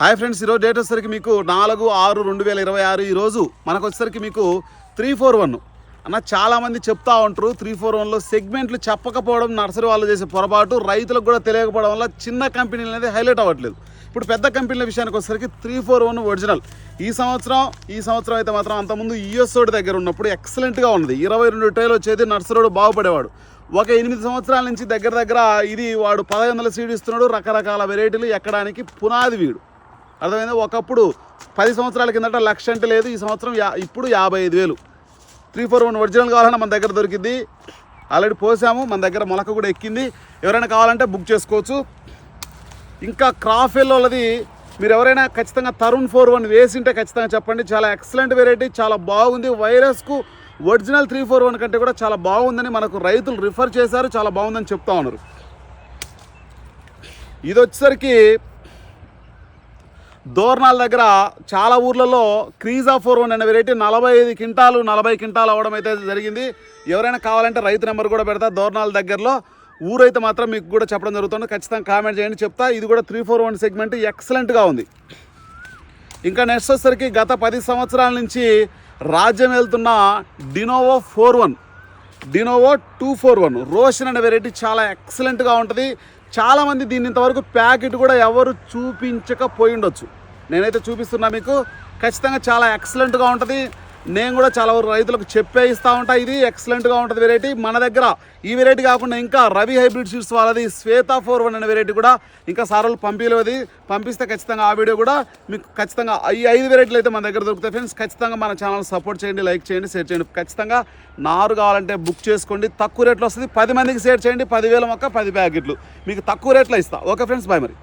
Hi friends, ఈరోజు date వచ్చేసరికి మీకు 4/6/2026. ఈరోజు మనకు వచ్చేసరికి మీకు 341 అన్న చాలామంది చెప్తా ఉంటారు. 341లో సెగ్మెంట్లు చెప్పకపోవడం నర్సరీ వాళ్ళు చేసే పొరపాటు, రైతులకు కూడా తెలియకపోవడం వల్ల చిన్న కంపెనీలు అనేది హైలైట్ అవ్వట్లేదు. ఇప్పుడు పెద్ద కంపెనీల విషయానికి వచ్చేసరికి 341 ఒరిజినల్ ఈ సంవత్సరం అయితే మాత్రం అంతకుముందు యూఎస్ఓడి దగ్గర ఉన్నప్పుడు ఎక్సలెంట్గా ఉన్నది. 22 ట్రైలు వచ్చేది, నర్సరీడు బాగుపడేవాడు. ఒక 8 సంవత్సరాల నుంచి దగ్గర ఇది వాడు 1500 సీడ్ ఇస్తున్నాడు. రకరకాల వెరైటీలు ఎక్కడానికి పునాది వీడు. అర్థమైంది. ఒకప్పుడు 10 సంవత్సరాల కిందట 1,00,000 అంటే లేదు. ఈ సంవత్సరం ఇప్పుడు 55,000. 341 ఒరిజినల్ కావాలన్నా మన దగ్గర దొరికింది. ఆల్రెడీ పోసాము, మన దగ్గర మొలక కూడా ఎక్కింది. ఎవరైనా కావాలంటే బుక్ చేసుకోవచ్చు. ఇంకా క్రాఫెల్ వాళ్ళది మీరు ఎవరైనా ఖచ్చితంగా తరుణ్ 41 వేసింటే ఖచ్చితంగా చెప్పండి. చాలా ఎక్సలెంట్ వెరైటీ, చాలా బాగుంది. వైరస్కు ఒరిజినల్ 341 కంటే కూడా చాలా బాగుందని మనకు రైతులు రిఫర్ చేశారు. చాలా బాగుందని చెప్తా ఉన్నారు. ఇది వచ్చేసరికి దోర్నాల దగ్గర చాలా ఊర్లలో క్రీజా 41 అనే వెరైటీ 45 క్వింటాలు 40 క్వింటాలు అవ్వడం అయితే జరిగింది. ఎవరైనా కావాలంటే రైతు నెంబర్ కూడా పెడతా. దోర్నాల దగ్గరలో ఊరైతే మాత్రం మీకు కూడా చెప్పడం జరుగుతుంది. ఖచ్చితంగా కామెంట్ చేయండి, చెప్తా. ఇది కూడా 341 సెగ్మెంట్ ఎక్సలెంట్గా ఉంది. ఇంకా నెక్స్ట్ వచ్చేసరికి గత 10 సంవత్సరాల నుంచి రాజ్యం వెళ్తున్న డినోవో 41, డినోవో 241 రోషన్ అనే వెరైటీ చాలా ఎక్సలెంట్గా ఉంటుంది. చాలామంది దీన్ని ఇంతవరకు ప్యాకెట్ కూడా ఎవరు చూపించకపోయి ఉండొచ్చు. నేనైతే చూపిస్తున్నా మీకు. ఖచ్చితంగా చాలా ఎక్సలెంట్గా ఉంటుంది. నేను కూడా చాలా వరకు రైతులకు చెప్పే ఇస్తూ ఉంటా. ఇది ఎక్సలెంట్గా ఉంటుంది వెరైటీ. మన దగ్గర ఈ వెరైటీ కాకుండా ఇంకా రవి హైబ్రిడ్ సీడ్స్ వాళ్ళది శ్వేత 41 అనే వెరైటీ కూడా ఇంకా సార్లు పంపిస్తే ఖచ్చితంగా ఆ వీడియో కూడా మీకు ఖచ్చితంగా ఈ 5 వెరైటీలు అయితే మన దగ్గర దొరుకుతాయి. ఫ్రెండ్స్, ఖచ్చితంగా మన ఛానల్ సపోర్ట్ చేయండి, లైక్ చేయండి, షేర్ చేయండి. ఖచ్చితంగా నారు కావాలంటే బుక్ చేసుకోండి. తక్కువ రేట్లో వస్తుంది. 10 మందికి షేర్ చేయండి. 10,000 మొక్క 10 ప్యాకెట్లు మీకు తక్కువ రేట్లో ఇస్తా. ఓకే ఫ్రెండ్స్, బాయ్ మరి.